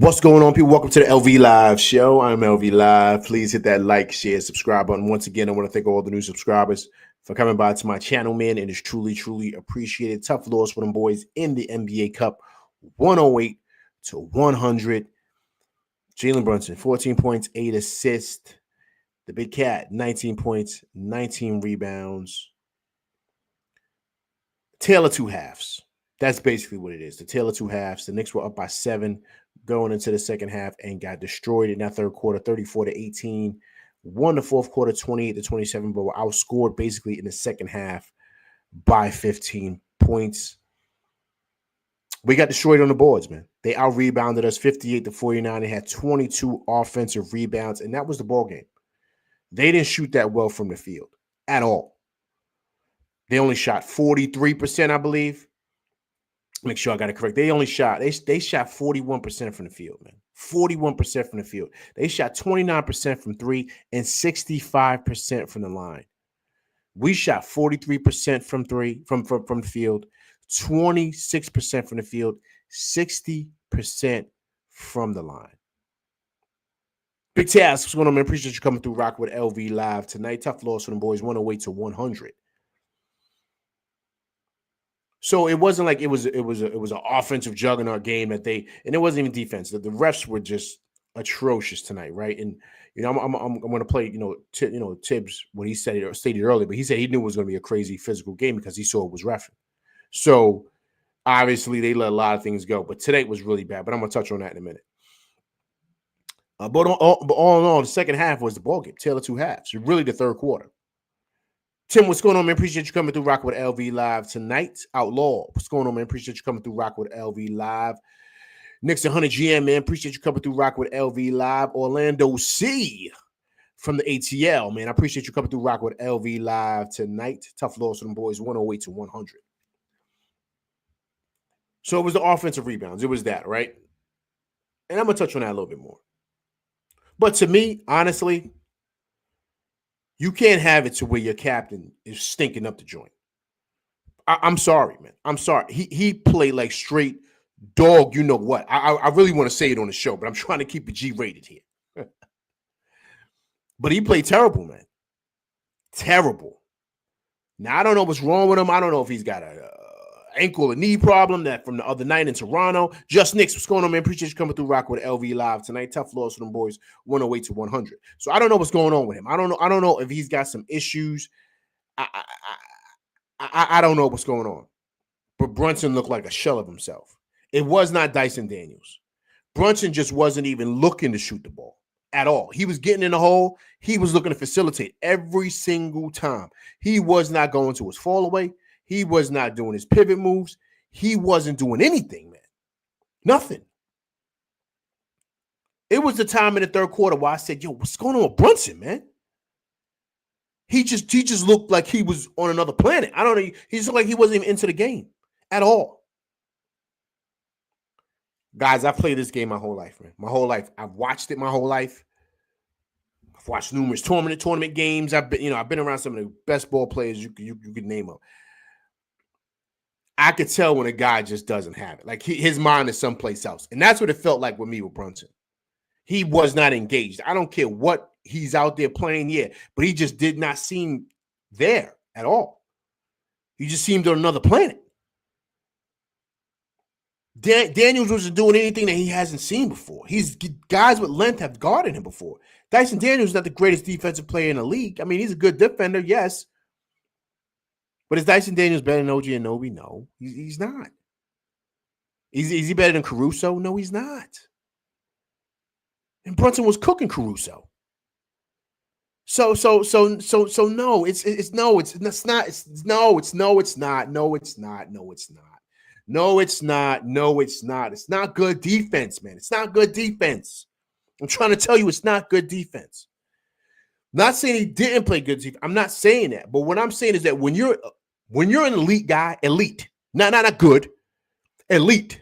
What's going on, people? Welcome to the LV Live show. I'm LV Live. Please hit that like, share, subscribe button. Once again, I want to thank all the new subscribers for coming by to my channel, man. It is truly, truly appreciated. Tough loss for them boys in the NBA Cup, 108 to 100. Jalen Brunson, 14 points, 8 assists. The Big Cat, 19 points, 19 rebounds. Tale of two halves. That's basically what it is. The tale of two halves. The Knicks were up by 7 going into the second half and got destroyed in that third quarter, 34 to 18. Won the fourth quarter, 28 to 27, but were outscored basically in the second half by 15 points. We got destroyed on the boards, man. They out-rebounded us 58 to 49. They had 22 offensive rebounds, and that was the ball game. They didn't shoot that well from the field at all. They only shot 43%, I believe. Make sure I got it correct. They only shot, they shot 41% from the field, man. 41% from the field. They shot 29% from three and 65% from the line. We shot 43% from three, from the field, 26% from the field, 60% from the line. Big task. What's going on, man? Appreciate you coming through Rock with LV Live tonight. Tough loss for them boys, 108 to 100. So it wasn't like it was an offensive juggernaut game that and it wasn't even defense. The refs were just atrocious tonight, right? And I'm going to play Tibbs what he said or stated earlier, but he said he knew it was going to be a crazy physical game because he saw it was reffing. So obviously they let a lot of things go, but today was really bad. But I'm going to touch on that in a minute. But all in all, the second half was the ball game, tale of two halves. Really, the third quarter. Tim, what's going on, man? Appreciate you coming through Rock with LV Live tonight. Outlaw, what's going on, man? Appreciate you coming through Rock with LV Live. Knicks 100 GM, man. Appreciate you coming through Rock with LV Live. Orlando C from the ATL, man. I appreciate you coming through Rock with LV Live tonight. Tough loss for them boys, 108 to 100. So it was the offensive rebounds. It was that, right? And I'm going to touch on that a little bit more. But to me, honestly, you can't have it to where your captain is stinking up the joint. I'm sorry, man. I'm sorry. He played like straight dog. You know what? I really want to say it on the show, but I'm trying to keep it G-rated here. But he played terrible, man. Terrible. Now, I don't know what's wrong with him. I don't know if he's got a ankle or knee problem that from the other night in Toronto. Just Knicks, what's going on, man? Appreciate you coming through Rock with LV Live tonight. Tough loss for them boys, 108 to 100. So I don't know what's going on with him. I don't know if he's got some issues. I don't know what's going on. But Brunson looked like a shell of himself. It was not Dyson Daniels. Brunson just wasn't even looking to shoot the ball at all. He was getting in the hole. He was looking to facilitate every single time. He was not going to his fall away. He was not doing his pivot moves. He wasn't doing anything, man. Nothing. It was the time in the third quarter where I said, yo, what's going on with Brunson, man? He just looked like he was on another planet. I don't know. He just looked like he wasn't even into the game at all. Guys, I've played this game my whole life, man. My whole life. I've watched it my whole life. I've watched numerous tournament games. I've been around some of the best ball players you could name them. I could tell when a guy just doesn't have it. Like his mind is someplace else. And that's what it felt like with me with Brunson. He was not engaged. I don't care what he's out there playing, but he just did not seem there at all. He just seemed on another planet. Daniels wasn't doing anything that he hasn't seen before. Guys with length have guarded him before. Dyson Daniels is not the greatest defensive player in the league. I mean, he's a good defender, yes. But is Dyson Daniels better than OG Anunoby? No, he's not. Is he better than Caruso? No, he's not. And Brunson was cooking Caruso. So no, it's not. It's not good defense, man. It's not good defense. I'm trying to tell you, it's not good defense. Not saying he didn't play good defense. I'm not saying that. But what I'm saying is that when you're an elite guy, not good, elite,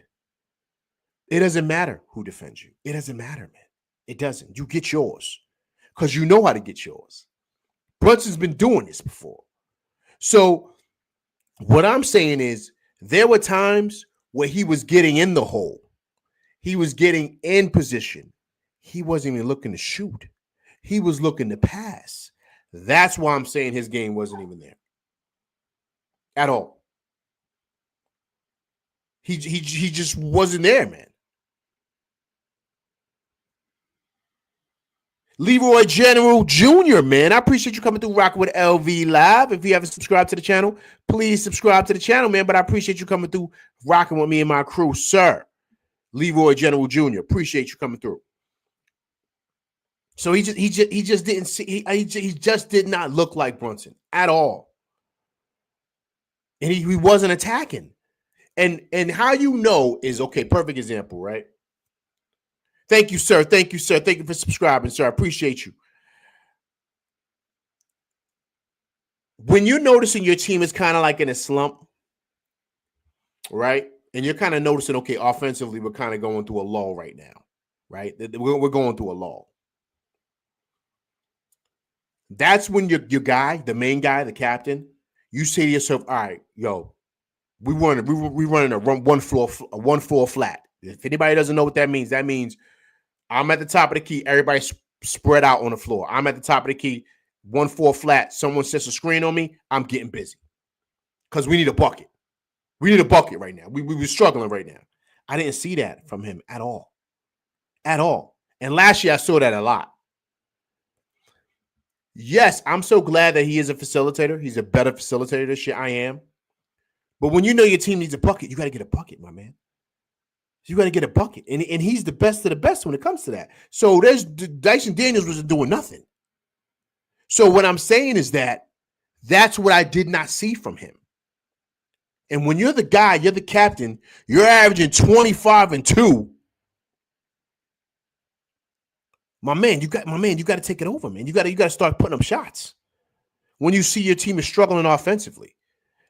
it doesn't matter who defends you. It doesn't matter, man. It doesn't. You get yours because you know how to get yours. Brunson's been doing this before. So what I'm saying is there were times where he was getting in the hole He was getting in position. He wasn't even looking to shoot. He was looking to pass. That's why I'm saying his game wasn't even there at all. He just wasn't there, man. Leroy General Jr., man. I appreciate you coming through rocking with LV Live. If you haven't subscribed to the channel, please subscribe to the channel, man. But I appreciate you coming through rocking with me and my crew, sir. Leroy General Jr., appreciate you coming through. So he just didn't see, he just did not look like Brunson at all. And he wasn't attacking. And how you know is, okay, perfect example, right? Thank you, sir. Thank you, sir. Thank you for subscribing, sir. I appreciate you. When you're noticing your team is kind of like in a slump, right? And you're kind of noticing, okay, offensively, we're kind of going through a lull right now, right? We're going through a lull. That's when your guy, the main guy, the captain, you say to yourself, all right, yo, we running a one floor flat. If anybody doesn't know what that means I'm at the top of the key. Everybody's spread out on the floor. I'm at the top of the key. 1-4 flat. Someone sets a screen on me. I'm getting busy because we need a bucket. We need a bucket right now. We were struggling right now. I didn't see that from him at all. At all. And last year I saw that a lot. Yes, I'm so glad that he is a facilitator. He's a better facilitator this year. I am. But when you know your team needs a bucket, you got to get a bucket, my man. You got to get a bucket. And he's the best of the best when it comes to that. So Dyson Daniels wasn't doing nothing. So what I'm saying is that's what I did not see from him. And when you're the guy, you're the captain, you're averaging 25 and 2. My man, you got to take it over, man. You got to start putting up shots. When you see your team is struggling offensively.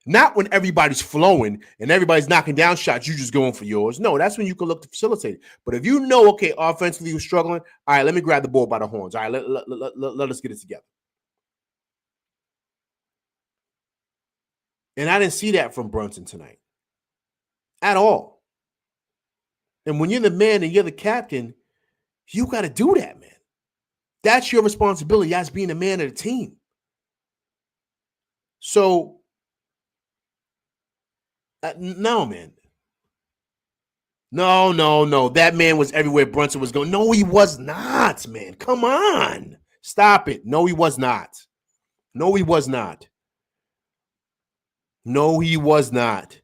Not when everybody's flowing and everybody's knocking down shots, you just going for yours. No, that's when you can look to facilitate it. But if you know, okay, offensively you're struggling, all right, let me grab the ball by the horns. All right, let us get it together. And I didn't see that from Brunson tonight at all. And when you're the man and you're the captain, you got to do that, man. That's your responsibility as being the man of the team. So, no, man. No. That man was everywhere Brunson was going. No, he was not, man. Come on. Stop it. No, he was not. No, he was not. No, he was not.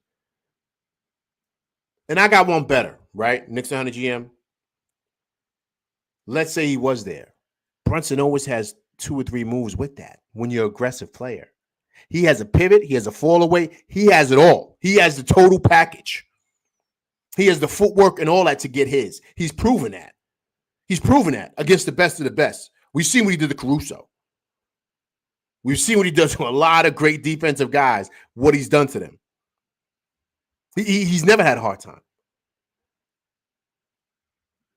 And I got one better, right? Knicks 100 GM. Let's say he was there. Brunson always has 2 or 3 moves with that when you're an aggressive player. He has a pivot. He has a fall away. He has it all. He has the total package. He has the footwork and all that to get his. He's proven that. He's proven that against the best of the best. We've seen what he did to Caruso. We've seen what he does to a lot of great defensive guys, what he's done to them. He's never had a hard time.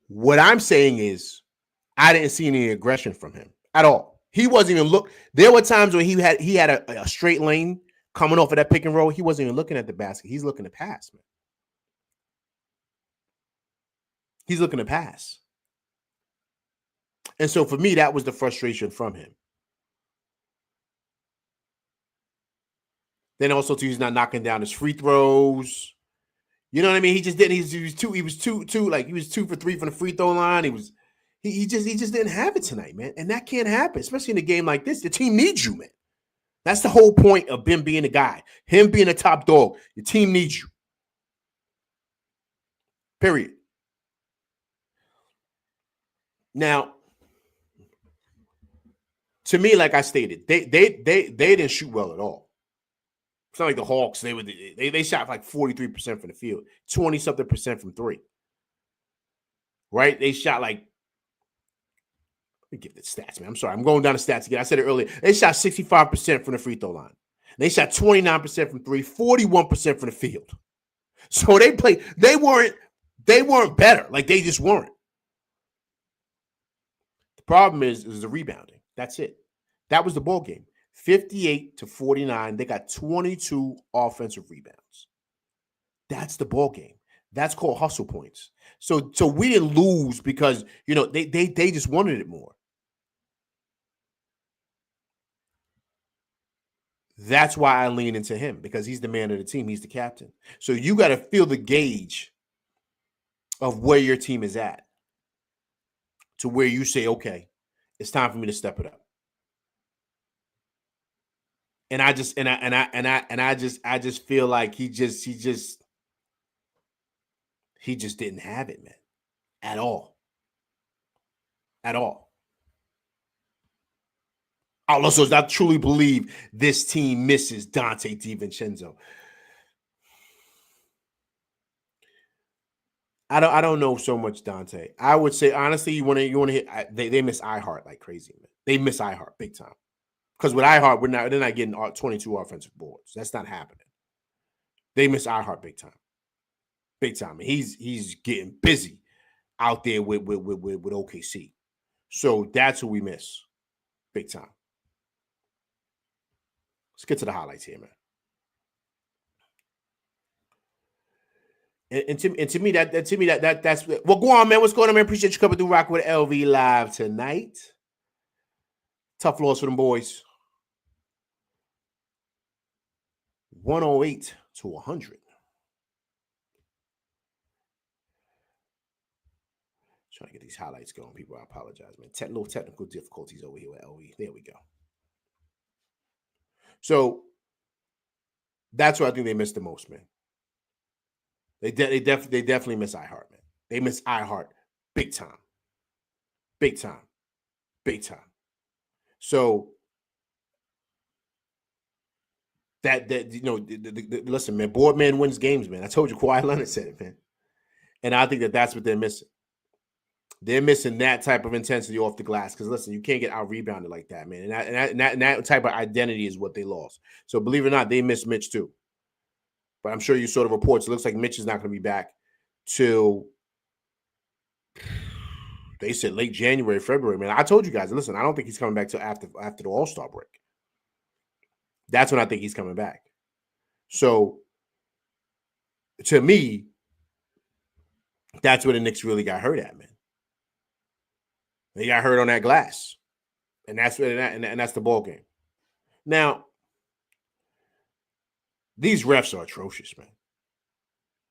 What I'm saying is I didn't see any aggression from him at all. He wasn't even look. There were times when he had a straight lane coming off of that pick and roll. He wasn't even looking at the basket. He's looking to pass, man. He's looking to pass. And so for me, that was the frustration from him. Then also too, he's not knocking down his free throws. You know what I mean? He just didn't. He was 2 for 3 from the free throw line. He just didn't have it tonight, man. And that can't happen, especially in a game like this. The team needs you, man. That's the whole point of him being a guy. Him being a top dog. Your team needs you. Period. Now, to me, like I stated, they didn't shoot well at all. It's not like the Hawks. They shot like 43% from the field, 20-something% from 3. Right? They shot like, let me give the stats, man. I'm sorry. I'm going down the stats again. I said it earlier. They shot 65% from the free throw line. They shot 29% from 3, 41% from the field. So they played. They weren't better. Like they just weren't. The problem is the rebounding. That's it. That was the ball game. 58-49. They got 22 offensive rebounds. That's the ball game. That's called hustle points. So we didn't lose because they just wanted it more. That's why I lean into him, because he's the man of the team. He's the captain. So you got to feel the gauge of where your team is at, to where you say, okay, it's time for me to step it up. And I just feel like he just didn't have it, man, at all. At all. Also, I truly believe this team misses Dante DiVincenzo. I don't know so much Dante. I would say honestly, you want to hit. They miss iHeart like crazy, man. They miss iHeart big time. Because with iHeart, they're not getting 22 offensive boards. That's not happening. They miss iHeart big time. Big time. And he's getting busy out there with OKC. So that's who we miss. Big time. Let's get to the highlights here, man. And to me, that's well, go on, man. What's going on, man? Appreciate you coming through, rocking with LV live tonight. Tough loss for them boys. 108 to 100. Trying to get these highlights going, people. I apologize, man. Little technical difficulties over here with LV. There we go. So that's what I think they missed the most, man. They definitely miss iHeart, man. They miss iHeart big time. Big time. Big time. So listen, man, board man wins games, man. I told you, Kawhi Leonard said it, man. And I think that's what they're missing. They're missing that type of intensity off the glass. Because listen, you can't get out rebounded like that, man. And that type of identity is what they lost. So believe it or not, they missed Mitch too. But I'm sure you saw the reports. It looks like Mitch is not going to be back till, they said, late January, February. Man, I told you guys, listen, I don't think he's coming back till after the All-Star break. That's when I think he's coming back. So to me, that's where the Knicks really got hurt at, man. They got hurt on that glass. And that's the ball game. Now, these refs are atrocious, man.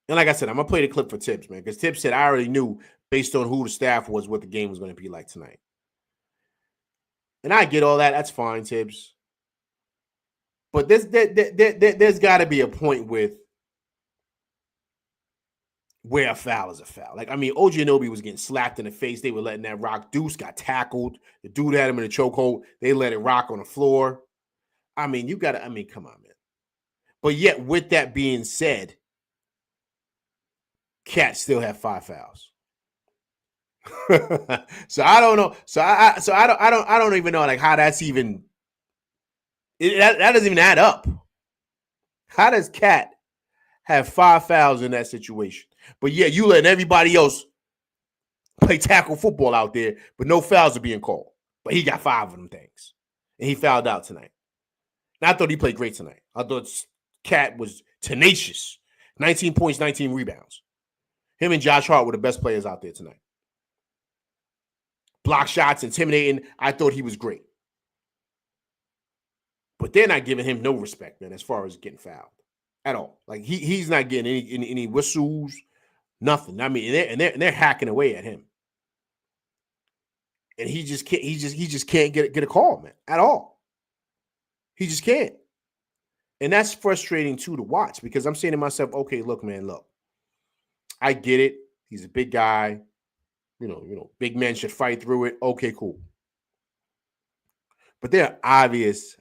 And like I said, I'm going to play the clip for Tibbs, man, because Tibbs said I already knew based on who the staff was what the game was going to be like tonight. And I get all that. That's fine, Tibbs. But there's got to be a point with where a foul is a foul. Like, I mean, OG Anunoby was getting slapped in the face. They were letting that rock. Deuce got tackled. The dude had him in a chokehold. They let it rock on the floor. I mean, come on, man. But yet, with that being said, Cat still have 5 fouls. So I don't know. So I don't even know like how that's even. That doesn't even add up. How does Cat have 5 fouls in that situation? But yeah, you letting everybody else play tackle football out there, but no fouls are being called. But he got 5 of them things, and he fouled out tonight. And I thought he played great tonight. I thought Cat was tenacious. 19 points, 19 rebounds. Him and Josh Hart were the best players out there tonight. Block shots, intimidating. I thought he was great. But they're not giving him no respect, man, as far as getting fouled at all. Like he's not getting any whistles, nothing. I mean, they're hacking away at him, and he just can't get a call, man, at all. He just can't, and that's frustrating too to watch because I'm saying to myself, okay, look, I get it. He's a big guy. Big men should fight through it. Okay, cool. But there are obvious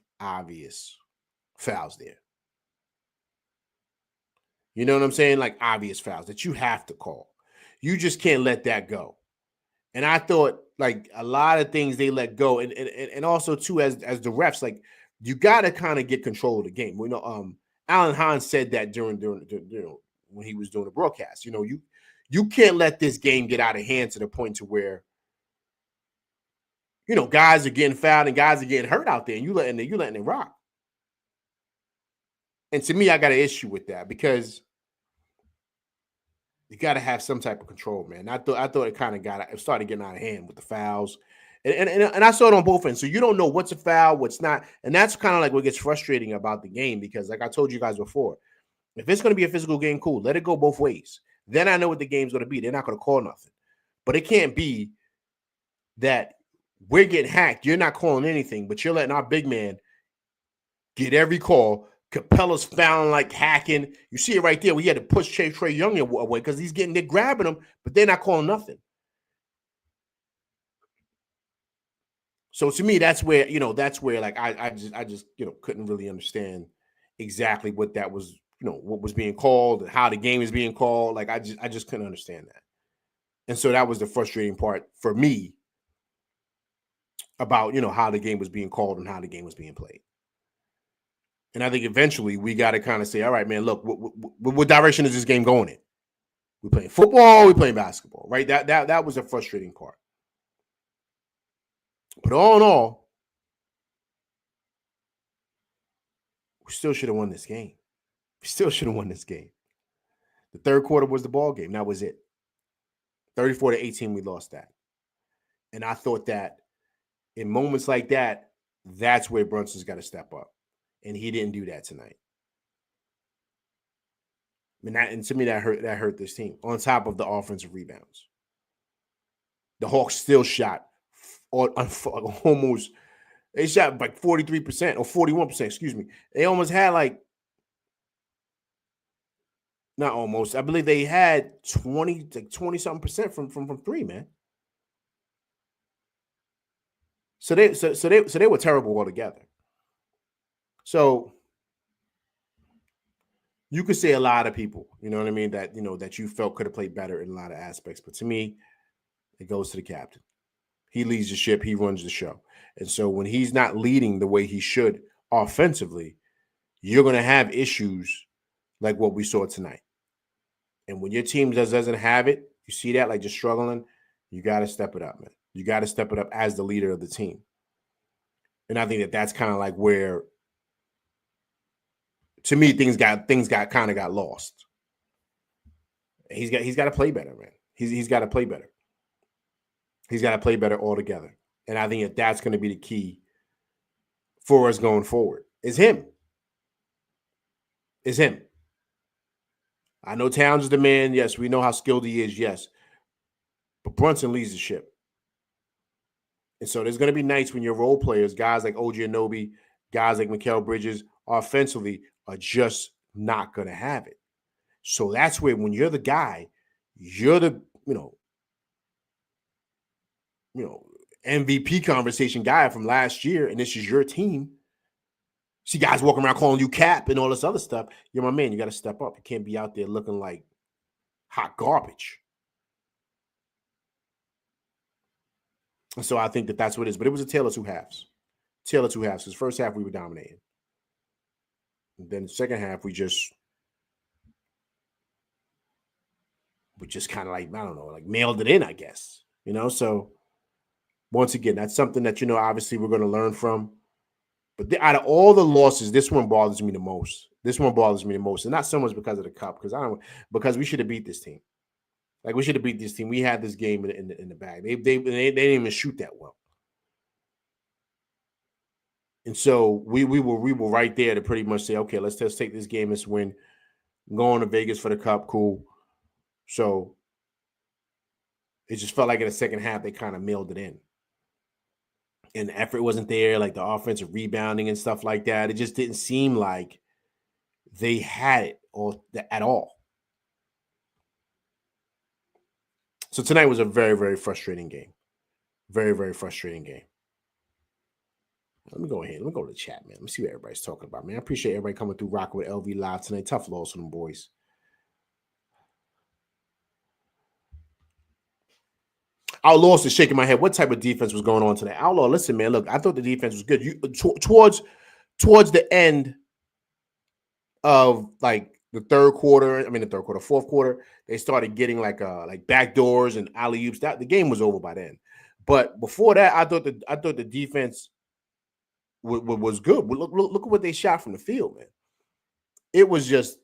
fouls there. You know what I'm saying? Like obvious fouls that you have to call. You just can't let that go. And I thought like a lot of things they let go. And also too, as the refs, like you got to kind of get control of the game. Alan Hahn said that during when he was doing the broadcast. You can't let this game get out of hand to the point to where guys are getting fouled and guys are getting hurt out there, and you letting it rock. And to me, I got an issue with that because You got to have some type of control, man. I thought it kind of it started getting out of hand with the fouls, and I saw it on both ends. So you don't know what's a foul, what's not, and that's kind of like what gets frustrating about the game because, like I told you guys before, if it's going to be a physical game, cool, let it go both ways. Then I know what the game's going to be. They're not going to call nothing, but it can't be that we're getting hacked. You're not calling anything, but you're letting our big man get every call. Capella's fouling like hacking. You see it right there. We had to push Trey Young away because they're grabbing him, but they're not calling nothing. So to me, that's where like I just couldn't really understand exactly what that was, what was being called and how the game is being called. Like I just couldn't understand that. And so that was the frustrating part for me about how the game was being called and how the game was being played. And I think eventually we got to kind of say, all right, man, look, what direction is this game going in? We playing football, we playing basketball, right? That was a frustrating part. But all in all, we still should have won this game. We still should have won this game. The third quarter was the ball game. That was it. 34-18, we lost that. And I thought that in moments like that, that's where Brunson's got to step up. And he didn't do that tonight. And to me, that hurt this team. On top of the offensive rebounds, the Hawks still shot almost. They shot like 43% or 41%. Excuse me. They almost had not almost. I believe they had 20-something percent from three, man. So they were terrible altogether. So you could say a lot of people, you know what I mean, that that you felt could have played better in a lot of aspects. But to me, it goes to the captain. He leads the ship, he runs the show. And so when he's not leading the way he should offensively, you're gonna have issues like what we saw tonight. And when your team doesn't have it, you see that, like just struggling, you got to step it up, man. You got to step it up as the leader of the team. And I think that's kind of like where, to me, things got lost. He's got to play better, man. He's got to play better. He's got to play better altogether. And I think that's going to be the key for us going forward. Is him. I know Towns is the man. Yes, we know how skilled he is. Yes. But Brunson leads the ship. And so there's going to be nights when your role players, guys like OG Anunoby, guys like Mikal Bridges, offensively are just not going to have it. So that's where when you're the guy, you're the, MVP conversation guy from last year, and this is your team. See guys walking around calling you cap and all this other stuff. You're my man. You got to step up. You can't be out there looking like hot garbage. And so I think that's what it is. But it was a tale of two halves. His first half, we were dominating. And then the second half, we just kind of like, I don't know, like mailed it in, I guess. So once again, that's something that, obviously we're going to learn from. But out of all the losses, this one bothers me the most. And not so much because of the cup, because we should have beat this team. Like, we should have beat this team. We had this game in the bag. They didn't even shoot that well. And so we were right there to pretty much say, okay, let's just take this game as win. Going to Vegas for the cup, cool. So it just felt like in the second half they kind of mailed it in. And the effort wasn't there, like the offensive rebounding and stuff like that. It just didn't seem like they had it at all. So tonight was a very, very frustrating game. Very, very frustrating game. Let me go ahead. Let me go to the chat, man. Let me see what everybody's talking about, man. I appreciate everybody coming through rocking with LV Live tonight. Tough loss for them boys. Outlaw is shaking my head. What type of defense was going on today? Outlaw, listen, man. Look, I thought the defense was good. Towards the end of like fourth quarter, they started getting like backdoors and alley oops. That the game was over by then. But before that, I thought the defense was good. Look at what they shot from the field, man. It was just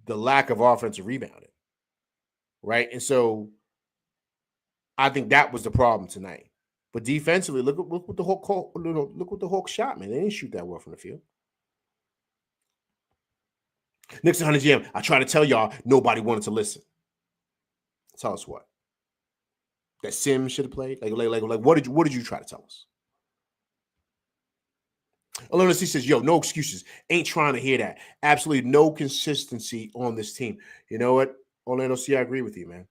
the lack of offensive rebounding. right? And so I think that was the problem tonight. But defensively, look what the look what the Hawks shot, man. They didn't shoot that well from the field. Knicks 100 GM. I try to tell y'all, nobody wanted to listen. Tell us what? That Sims should have played? Like what did you try to tell us? Alona C says, yo, no excuses. Ain't trying to hear that. Absolutely no consistency on this team. You know what? Orlando C, I agree with you, man.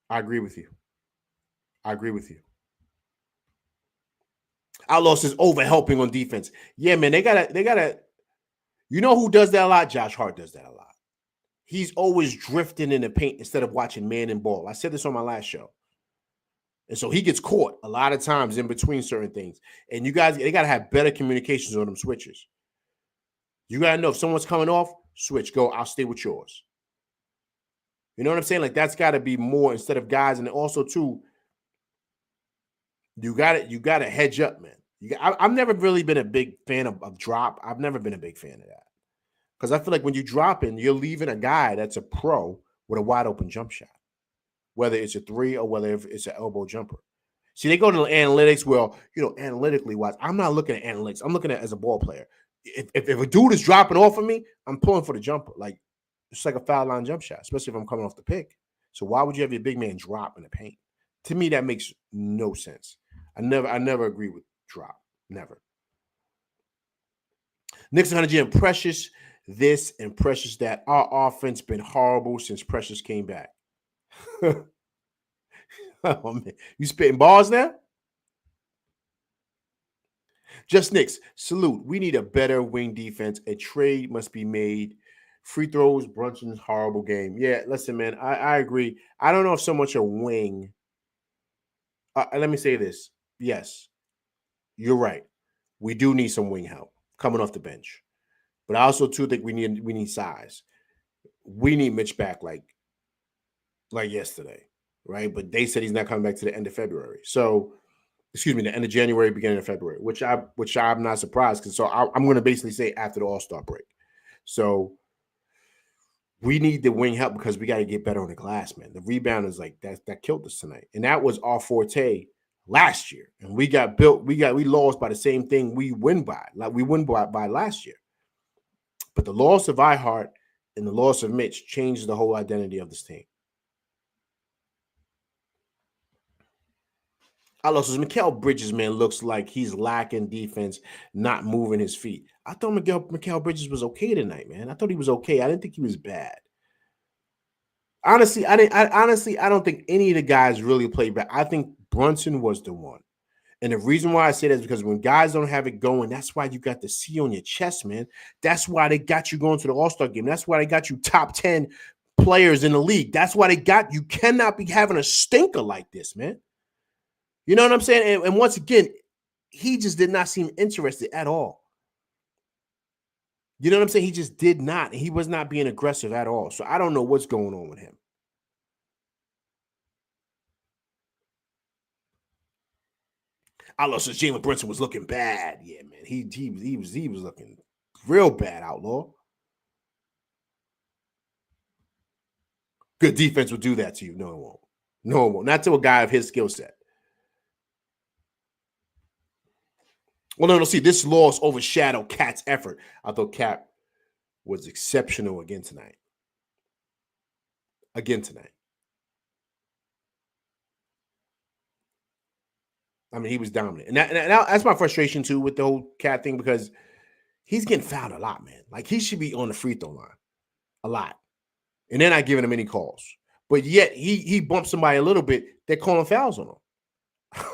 I agree with you. I agree with you. Outlaw says over helping on defense. Yeah, man, they gotta. You know who does that a lot? Josh Hart does that a lot. He's always drifting in the paint instead of watching man and ball. I said this on my last show. And so he gets caught a lot of times in between certain things. And you guys, they got to have better communications on them switches. You got to know if someone's coming off, switch, go, I'll stay with yours. You know what I'm saying? Like that's got to be more instead of guys. And also, too, you got to hedge up, man. I've never really been a big fan of drop. I've never been a big fan of that. Because I feel like when you drop in, you're leaving a guy that's a pro with a wide open jump shot, whether it's a three or whether it's an elbow jumper. See, they go to the analytics. Well, analytically wise, I'm not looking at analytics. I'm looking at it as a ball player. If a dude is dropping off of me, I'm pulling for the jumper. Like it's like a foul line jump shot, especially if I'm coming off the pick. So why would you have your big man drop in the paint? To me, that makes no sense. I never agree with drop. Never. Knicks 100 GM Precious this and Precious that. Our offense been horrible since Precious came back. Oh man, you spitting balls now? Just Knicks, salute. We need a better wing defense. A trade must be made. Free throws, Brunson's horrible game. Yeah, listen, man, I agree. I don't know if so much a wing. Let me say this. Yes, you're right. We do need some wing help coming off the bench. But I also too think we need size. We need Mitch back like yesterday, right? But they said he's not coming back to the end of February. So excuse me, the end of January, beginning of February, which I'm not surprised because I'm going to basically say after the All-Star break. So we need the wing help because we got to get better on the glass, man. The rebound is like that killed us tonight, and that was our forte last year. And we lost by the same thing we win by, like we win by last year. But the loss of iHeart and the loss of Mitch changed the whole identity of this team. Also, Mikal Bridges, man, looks like he's lacking defense, not moving his feet. I thought Mikal Bridges was okay tonight, man. I thought he was okay. I didn't think he was bad. Honestly, I don't think any of the guys really played bad. I think Brunson was the one. And the reason why I say that is because when guys don't have it going, that's why you got the C on your chest, man. That's why they got you going to the All-Star game. That's why they got you top 10 players in the league. That's why you cannot be having a stinker like this, man. You know what I'm saying? And once again, he just did not seem interested at all. You know what I'm saying? He just did not. He was not being aggressive at all. So I don't know what's going on with him. Outlaw says Jalen Brunson was looking bad. Yeah, man. He was looking real bad, Outlaw. Good defense will do that to you. No, it won't. No, it won't. Not to a guy of his skill set. Well, no, see, this loss overshadowed Cat's effort. I thought Cat was exceptional again tonight. I mean, he was dominant. And that's my frustration, too, with the whole Cat thing because he's getting fouled a lot, man. Like, he should be on the free throw line a lot. And they're not giving him any calls. But yet, he bumps somebody a little bit, they're calling fouls on him.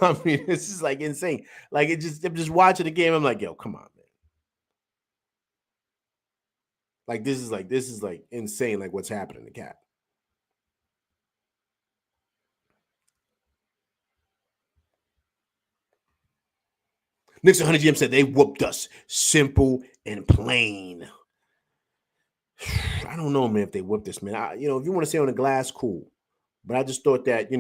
I mean, this is like insane. Like I'm just watching the game. I'm like, yo, come on, man. Like this is like insane. Like what's happening to Cat. Knicks 100 GM said they whooped us. Simple and plain. I don't know, man, if they whooped us, man. If you want to say on the glass, cool. But I just thought that,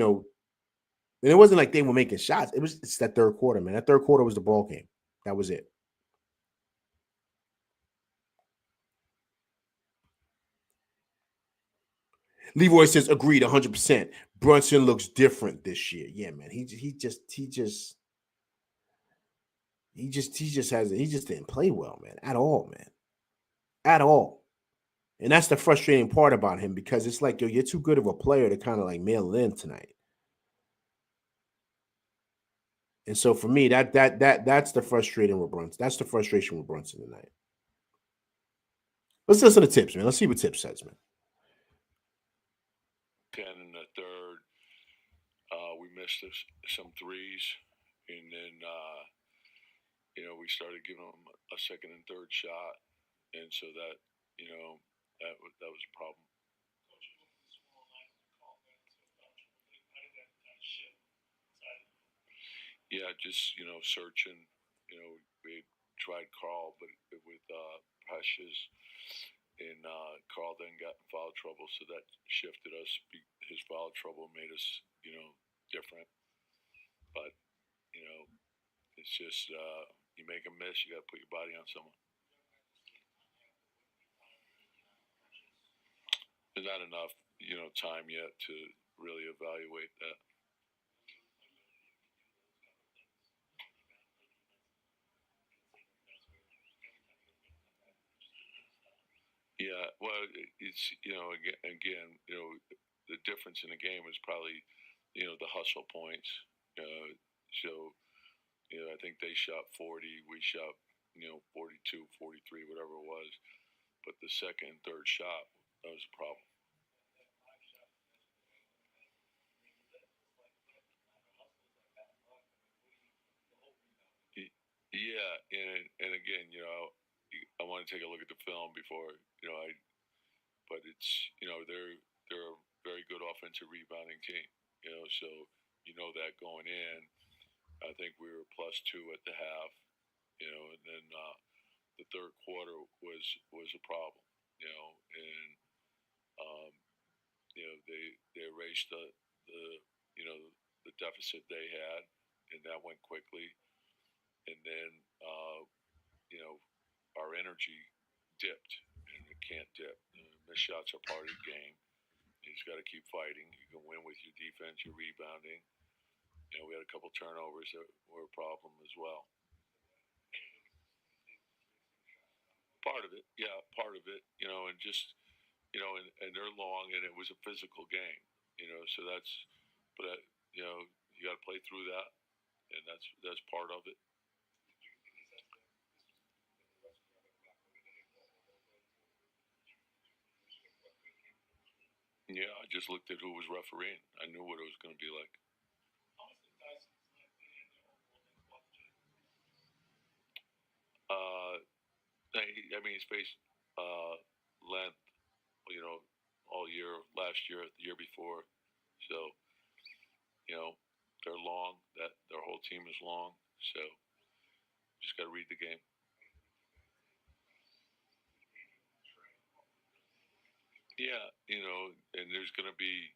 and it wasn't like they were making shots. It's that third quarter, man. That third quarter was the ball game. That was it. Leroy says agreed 100%. Brunson looks different this year. Yeah, man. He just didn't play well, man, at all, man. At all. And that's the frustrating part about him because it's like, yo, you're too good of a player to kind of like mail it in tonight. And so for me, that's the frustrating with Brunson. That's the frustration with Brunson tonight. Let's listen to Tips, man. Let's see what Tips says, man. 10 in the third, we missed some threes, and then we started giving them a second and third shot, and so that that was a problem. Yeah, just searching. We tried Carl, but with Precious, and Carl then got in foul trouble, so that shifted us. His foul trouble made us, different. But it's just you make a miss, you got to put your body on someone. There's not enough, time yet to really evaluate that. Yeah, well, it's again, the difference in the game is probably, the hustle points. So, I think they shot 40, we shot, 42, 43, whatever it was. But the second and third shot, that was a problem. Yeah, and again, I want to take a look at the film before, but it's, they're a very good offensive rebounding team, so that going in, I think we were +2 at the half, and then the third quarter was a problem, and um, they erased the you know the deficit they had, and that went quickly, and then our energy dipped, and it can't dip. Missed shots are part of the game. You just got to keep fighting. You can win with your defense, your rebounding. We had a couple turnovers that were a problem as well. Part of it, yeah, part of it. And just and they're long, and it was a physical game. So that's, but you got to play through that, and that's part of it. Yeah, I just looked at who was refereeing. I knew what it was going to be like. Uh, I mean, he's faced length, you know, all year, last year, the year before. So, they're long. That their whole team is long. So, just got to read the game. Yeah, and there's going to be,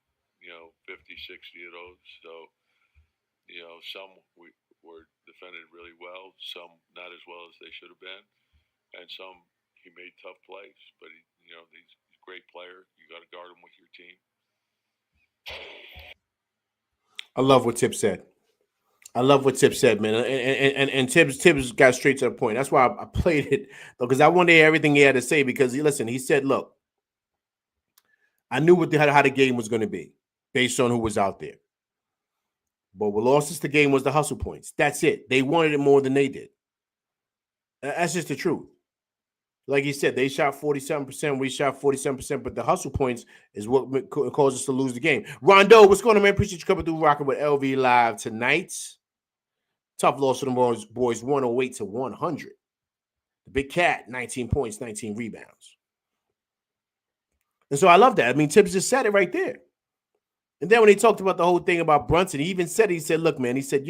50, 60 of those. So, some were defended really well, some not as well as they should have been, and some he made tough plays. But he's a great player. You got to guard him with your team. I love what Tip said. I love what Tip said, man. And Tips got straight to the point. That's why I played it, because I wanted to hear everything he had to say. Because listen, he said, "Look, I knew how the game was going to be based on who was out there. But what lost us the game was the hustle points. That's it. They wanted it more than they did. That's just the truth. Like he said, they shot 47%. We shot 47%. But the hustle points is what caused us to lose the game. Rondo, what's going on, man? Appreciate you coming through, rocking with LV Live tonight. Tough loss for the boys, 108 to 100. The Big Cat, 19 points, 19 rebounds. And so I love that. I mean, Tibbs just said it right there. And then when he talked about the whole thing about Brunson, he said, look, man, he said,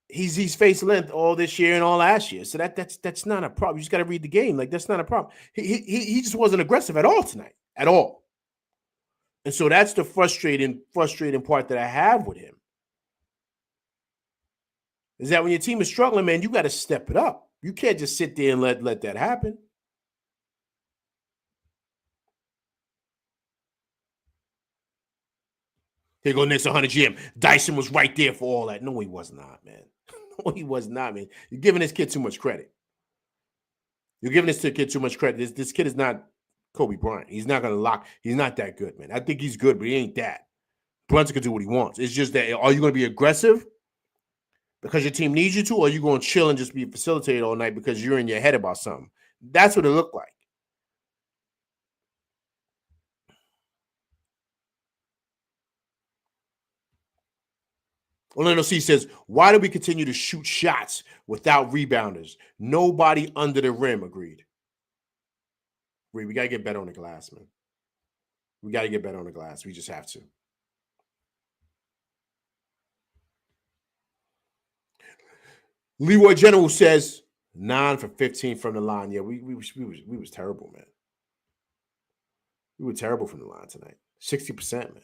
he's faced length all this year and all last year. So that's not a problem. You just got to read the game. Like, that's not a problem. He just wasn't aggressive at all tonight. At all. And so that's the frustrating part that I have with him. Is that when your team is struggling, man, you got to step it up. You can't just sit there and let that happen. Here go Knicks 100 GM. Dyson was right there for all that. No, he was not, man. No, he was not, man. You're giving this kid too much credit. You're giving this kid too much credit. This kid is not Kobe Bryant. He's not gonna lock. He's not that good, man. I think he's good, but he ain't that. Brunson can do what he wants. It's just that, are you going to be aggressive because your team needs you to, or are you going to chill and just be facilitated all night because you're in your head about something? That's what it looked like. Orlando C says, why do we continue to shoot shots without rebounders? Nobody under the rim. Agreed. We got to get better on the glass, man. We got to get better on the glass. We just have to. Leroy General says 9 for 15 from the line. Yeah, we was terrible, man. We were terrible from the line tonight. 60%, man.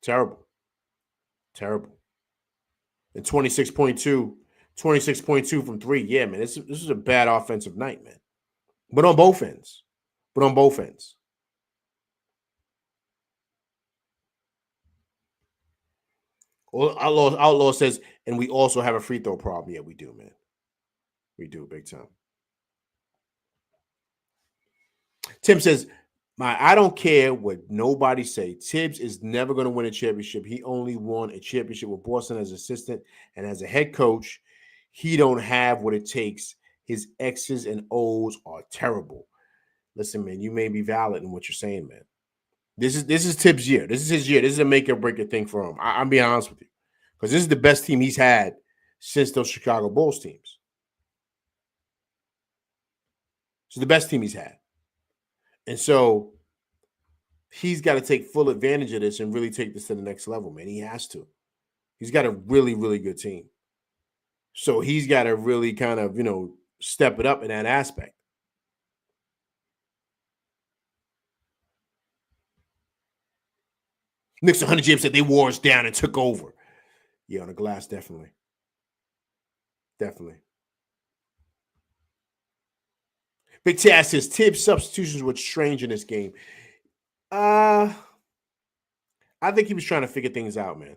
Terrible. Terrible. And 26.2 from 3. Yeah, man. This is a bad offensive night, man. But on both ends. Outlaw says, and we also have a free throw problem. Yeah, we do, man. We do, big time. Tim says, I don't care what nobody say. Tibbs is never going to win a championship. He only won a championship with Boston as assistant, and as a head coach, he don't have what it takes. His X's and O's are terrible. Listen, man, you may be valid in what you're saying, man. This is Tibbs' year. This is his year. This is a make or break it thing for him. I'm being honest with you, because this is the best team he's had since those Chicago Bulls teams. It's the best team he's had. And so he's got to take full advantage of this and really take this to the next level, man. He has to. He's got a really, really good team. So he's got to really kind of, step it up in that aspect. Knicks 100 James said they wore us down and took over. Yeah, on the glass, definitely. Definitely. Big Taz says Tibbs substitutions were strange in this game. I think he was trying to figure things out, man.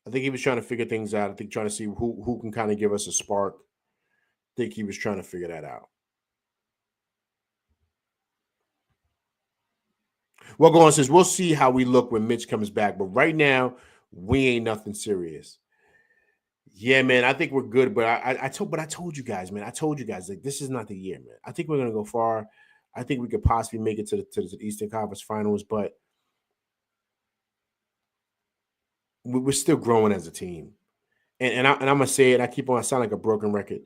I think he was trying to figure things out. I think trying to see who can kind of give us a spark. I think he was trying to figure that out. Well, go on says we'll see how we look when Mitch comes back, but right now we ain't nothing serious. Yeah, man, I think we're good, but I told you guys, man. I told you guys like this is not the year, man. I think we're gonna go far. I think we could possibly make it to the Eastern Conference Finals, but we're still growing as a team. And I'm gonna say it. I keep on. I sound like a broken record.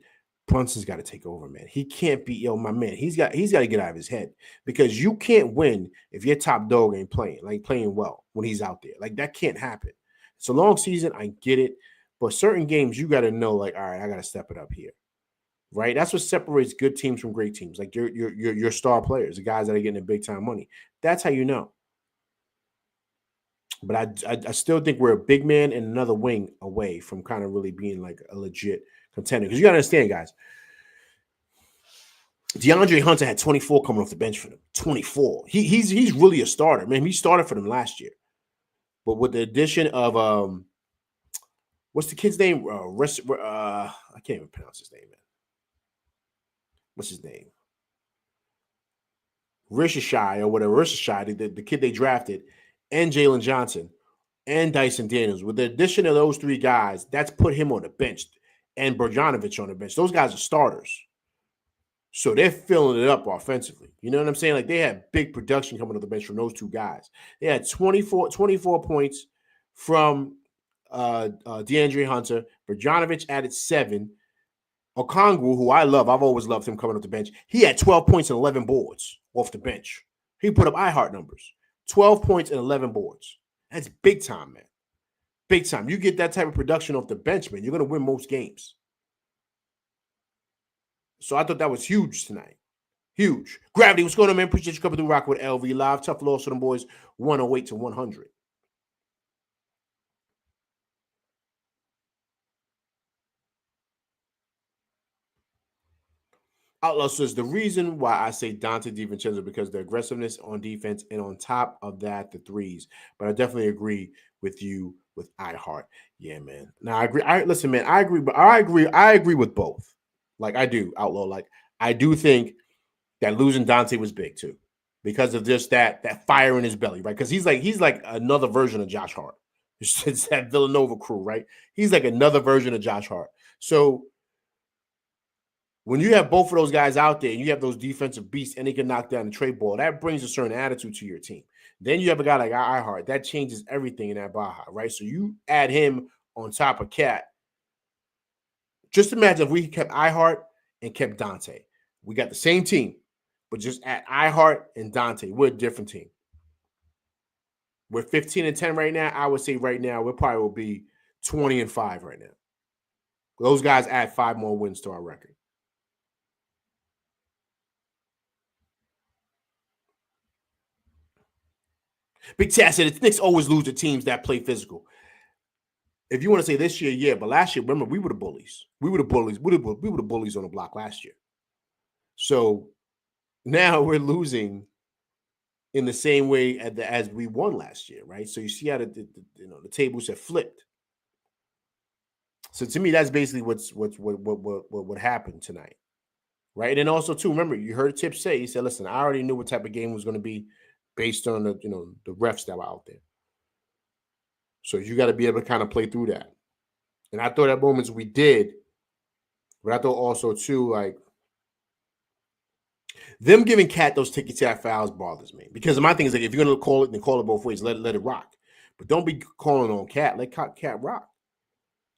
Brunson's got to take over, man. He can't be my man. He's got to get out of his head because you can't win if your top dog ain't playing well when he's out there. Like that can't happen. It's a long season. I get it, but certain games you got to know. Like, all right, I got to step it up here. Right? That's what separates good teams from great teams. Like your star players, the guys that are getting the big time money. That's how you know. But I still think we're a big man and another wing away from kind of really being like a legit contender. Because you got to understand, guys, DeAndre Hunter had 24 coming off the bench for them. 24. He's really a starter, man. He started for them last year. But with the addition of what's the kid's name? I can't even pronounce his name, man. What's his name? Rishashai or whatever. Rishashai, the kid they drafted, and Jalen Johnson and Dyson Daniels. With the addition of those three guys, that's put him on the bench and Bogdanovic on the bench. Those guys are starters. So they're filling it up offensively. You know what I'm saying? Like they had big production coming off the bench from those two guys. They had 24 points from DeAndre Hunter. Bogdanovic added 7. Okongwu, who I love, I've always loved him coming off the bench. He had 12 points and 11 boards off the bench. He put up iHeart numbers. 12 points and 11 boards. That's big time, man. Big time. You get that type of production off the bench, man, you're going to win most games. So I thought that was huge tonight. Huge. Gravity, what's going on, man? Appreciate you coming through Rock with LV Live. Tough loss for them boys, 108 to 100. Outlaw says the reason why I say Dante DiVincenzo because the aggressiveness on defense and on top of that, the threes. But I definitely agree with you with iHeart. Yeah, man. Now I agree. Listen, man. I agree, but I agree. I agree with both. Like I do, Outlaw. Like I do think that losing Dante was big too, because of just that fire in his belly, right? Because he's like another version of Josh Hart. It's that Villanova crew, right? He's like another version of Josh Hart. So when you have both of those guys out there and you have those defensive beasts and they can knock down the trade ball, that brings a certain attitude to your team. Then you have a guy like iHeart, that changes everything in that Baja, right? So you add him on top of Cat. Just imagine if we kept iHeart and kept Dante. We got the same team, but just add iHeart and Dante. We're a different team. We're 15-10 right now. I would say right now we probably will be 20-5 right now. Those guys add 5 more wins to our record. Big Tat said the Knicks always lose to teams that play physical. If you want to say this year, yeah, but last year, remember, we were the bullies. We were the bullies. We were the bullies on the block last year. So now we're losing in the same way as we won last year, right? So you see how the tables have flipped. So to me, that's basically what happened tonight, right? And then also too, remember you heard Tip say he said, "Listen, I already knew what type of game was going to be based on the refs that were out there. So you got to be able to kind of play through that." And I thought at moments we did, but I thought also too like them giving Cat those ticky tack fouls bothers me because my thing is like if you're gonna call it, then call it both ways. Let it rock, but don't be calling on Cat. Let Cat rock.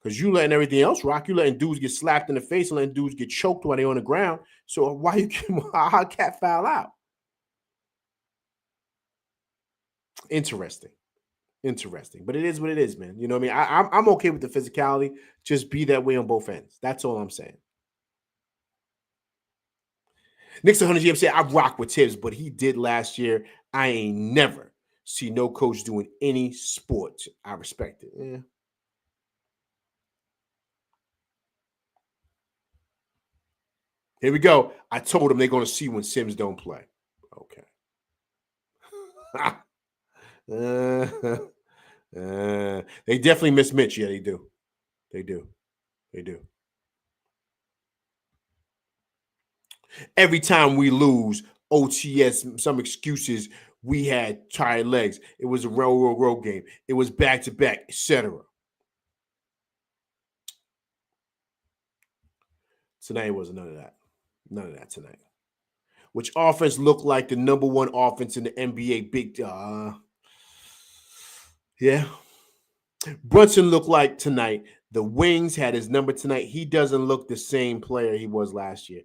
Because you letting everything else rock, you letting dudes get slapped in the face and letting dudes get choked while they're on the ground. So why you how Cat foul out? Interesting. But it is what it is, man. You know what I mean? I'm okay with the physicality. Just be that way on both ends. That's all I'm saying. Knicks 100 GM said, I rock with Tibbs, but he did last year. I ain't never see no coach doing any sport. I respect it. Yeah. Here we go. I told them they're going to see when Sims don't play. Okay. They definitely miss Mitch. Yeah, they do. They do. They do. Every time we lose, OTS, some excuses. We had tired legs. It was a road game. It was back to back, etc. Tonight wasn't none of that. None of that tonight. Which offense looked like the number one offense in the NBA? Yeah. Brunson looked like tonight. The Wings had his number tonight. He doesn't look the same player he was last year.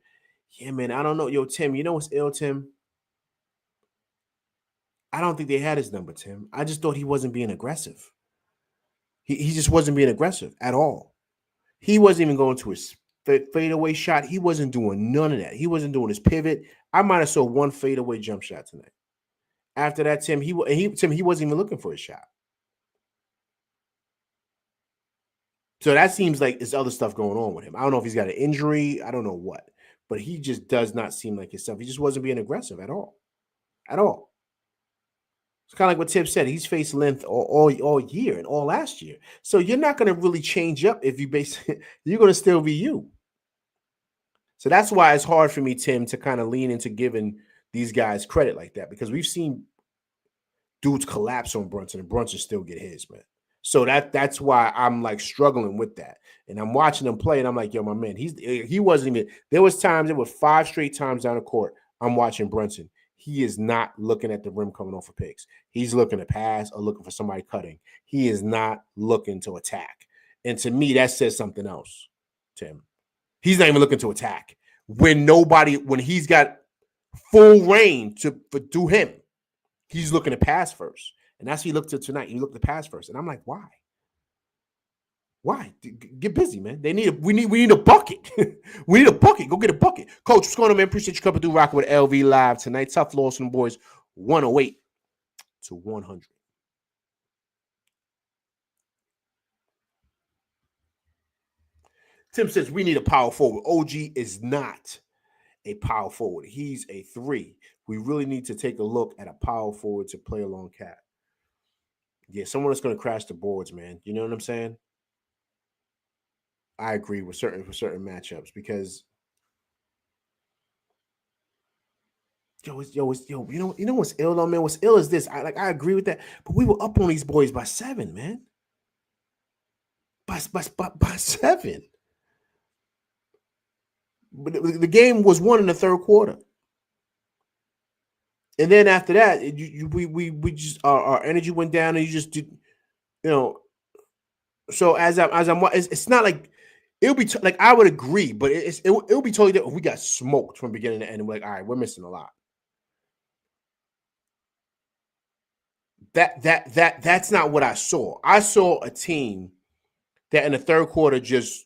Yeah, man. I don't know. Yo, Tim, you know what's ill, Tim? I don't think they had his number, Tim. I just thought he wasn't being aggressive. He just wasn't being aggressive at all. He wasn't even going to his fadeaway shot. He wasn't doing none of that. He wasn't doing his pivot. I might have saw one fadeaway jump shot tonight. After that, Tim, he wasn't even looking for a shot. So that seems like there's other stuff going on with him. I don't know if he's got an injury. I don't know what, but he just does not seem like himself. He just wasn't being aggressive at all, at all. It's kind of like what Tip said. He's faced length all year and all last year. So you're not going to really change up if you base. You're going to still be you. So that's why it's hard for me, Tim, to kind of lean into giving these guys credit like that because we've seen dudes collapse on Brunson and Brunson still get his, man. So that's why I'm like struggling with that. And I'm watching him play and I'm like, yo, my man, he wasn't even there was 5 straight times down the court. I'm watching Brunson. He is not looking at the rim coming off of picks. He's looking to pass or looking for somebody cutting. He is not looking to attack. And to me, that says something else, Tim. He's not even looking to attack. When he's got full reign to do him, he's looking to pass first. And that's what he looked to tonight. He looked to pass first. And I'm like, why? Why? Get busy, man. We need a bucket. We need a bucket. Go get a bucket. Coach, what's going on, man? Appreciate you coming through rocking with LV Live tonight. Tough loss on the boys, 108-100. Tim says we need a power forward. OG is not a power forward. He's a 3. We really need to take a look at a power forward to play along Cat. Yeah, someone that's going to crash the boards, man. You know what I'm saying? I agree with certain matchups because you know what's ill though, man? What's ill is this. I agree with that, but we were up on these boys by 7, man. By 7. But the game was won in the third quarter. And then after that, we just our energy went down, and you just did, you know. So it's not like it'll be like I would agree, but it'll be totally different. We got smoked from beginning to end. We're like, all right, we're missing a lot. That's not what I saw. I saw a team that in the third quarter just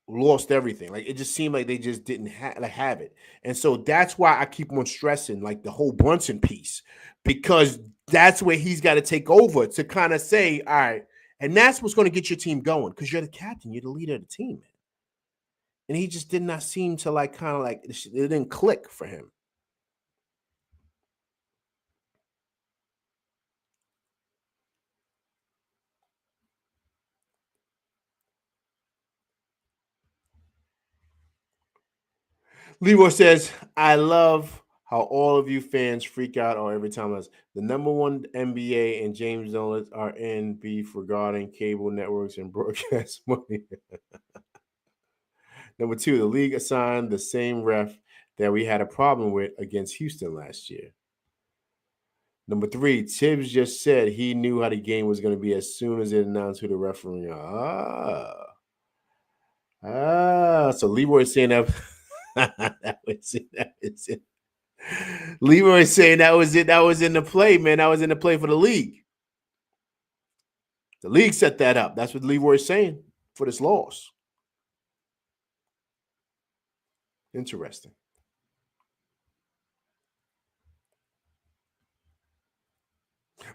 lost everything. Like it just seemed like they just didn't have it. And so that's why I keep on stressing like the whole Brunson piece, because that's where he's got to take over to kind of say, all right, and that's what's going to get your team going, because you're the captain, you're the leader of the team, man. And he just did not seem to like kind of like it didn't click for him. Leroy says, I love how all of you fans freak out on every time us. The number one NBA and James Dolan are in beef regarding cable networks and broadcast money. Number 2, the league assigned the same ref that we had a problem with against Houston last year. Number 3, Tibbs just said he knew how the game was going to be as soon as it announced who the referee. So Leroy's saying that. that was it. Leroy saying that was it. That was in the play, man. That was in the play for the league. The league set that up. That's what Leroy's saying for this loss. Interesting.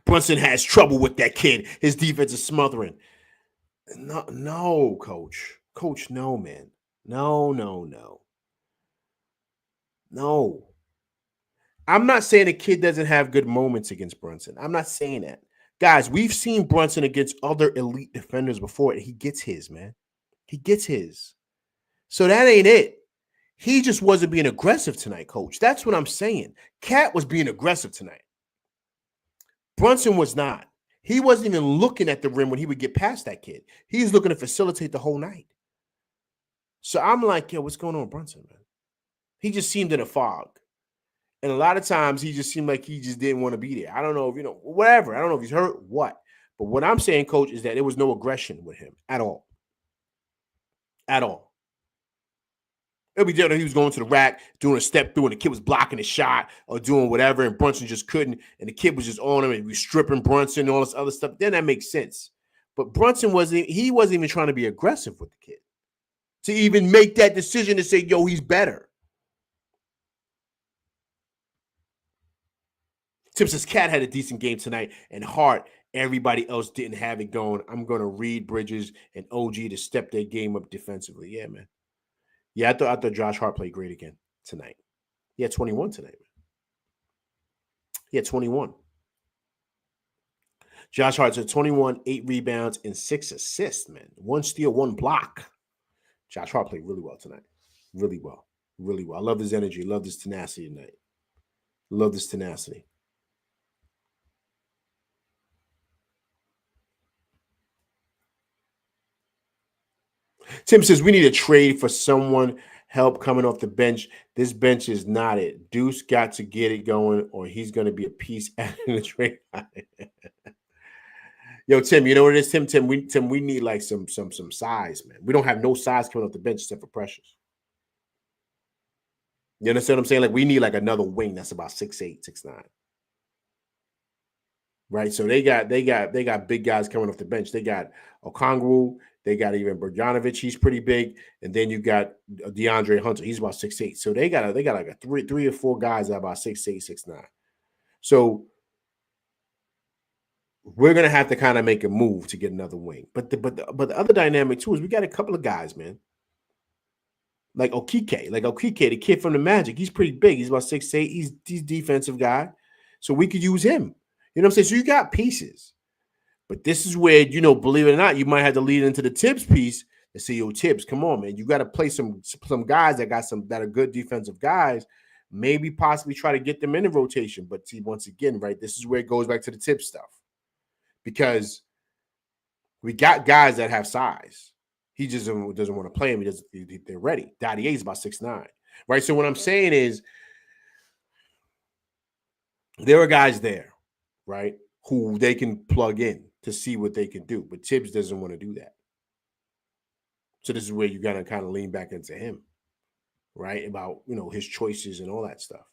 Brunson has trouble with that kid. His defense is smothering. No, coach. Coach, no, man. No. I'm not saying the kid doesn't have good moments against Brunson. I'm not saying that. Guys, we've seen Brunson against other elite defenders before, and he gets his, man. He gets his. So that ain't it. He just wasn't being aggressive tonight, coach. That's what I'm saying. Cat was being aggressive tonight. Brunson was not. He wasn't even looking at the rim when he would get past that kid. He's looking to facilitate the whole night. So I'm like, yo, what's going on with Brunson, man? He just seemed in a fog. And a lot of times he just seemed like he just didn't want to be there. I don't know if, whatever. I don't know if he's hurt, what. But what I'm saying, coach, is that there was no aggression with him at all. At all. It'll be different if he was going to the rack, doing a step through, and the kid was blocking a shot or doing whatever, and Brunson just couldn't, and the kid was just on him, and he was stripping Brunson and all this other stuff. Then that makes sense. But Brunson wasn't even trying to be aggressive with the kid to even make that decision to say, yo, he's better. Tim says Cat had a decent game tonight, and Hart, everybody else didn't have it going. I'm going to read Bridges and OG to step their game up defensively. Yeah, man. Yeah, I thought Josh Hart played great again tonight. He had 21 tonight, man. He had 21. Josh Hart's at 21, 8 rebounds, and 6 assists, man. 1 steal, 1 block. Josh Hart played really well tonight. Really well. Really well. I love his energy. Love his tenacity tonight. Love this tenacity. Tim says we need a trade for someone help coming off the bench. This bench is not it. Deuce got to get it going, or he's going to be a piece added in the trade. Yo, Tim, you know what it is, Tim, we need like some size, man. We don't have no size coming off the bench except for Precious. You understand what I'm saying? Like we need like another wing that's about 6'8", 6'9". Right? So they got big guys coming off the bench. They got Okongwu, they got even Bogdanovic, he's pretty big, and then you got DeAndre Hunter, he's about 6'8". So they got like a three or four guys that are about 6'8", 6'9". So we're gonna have to kind of make a move to get another wing. But the other dynamic too is we got a couple of guys, man. Like Okike, the kid from the Magic. He's pretty big. He's about 6'8". He's defensive guy. So we could use him. You know what I'm saying? So you got pieces. But this is where, believe it or not, you might have to lead into the Tibbs piece and say, yo, Tibbs, come on, man. You got to play some guys that are good defensive guys. Maybe possibly try to get them in the rotation. But see, once again, right, this is where it goes back to the Tibbs stuff. Because we got guys that have size. He just doesn't want to play them. They're ready. Daddy A is about 6'9", right? So what I'm saying is there are guys there, right, who they can plug in to see what they can do. But Tibbs doesn't want to do that. So this is where you got to kind of lean back into him, right, about, his choices and all that stuff.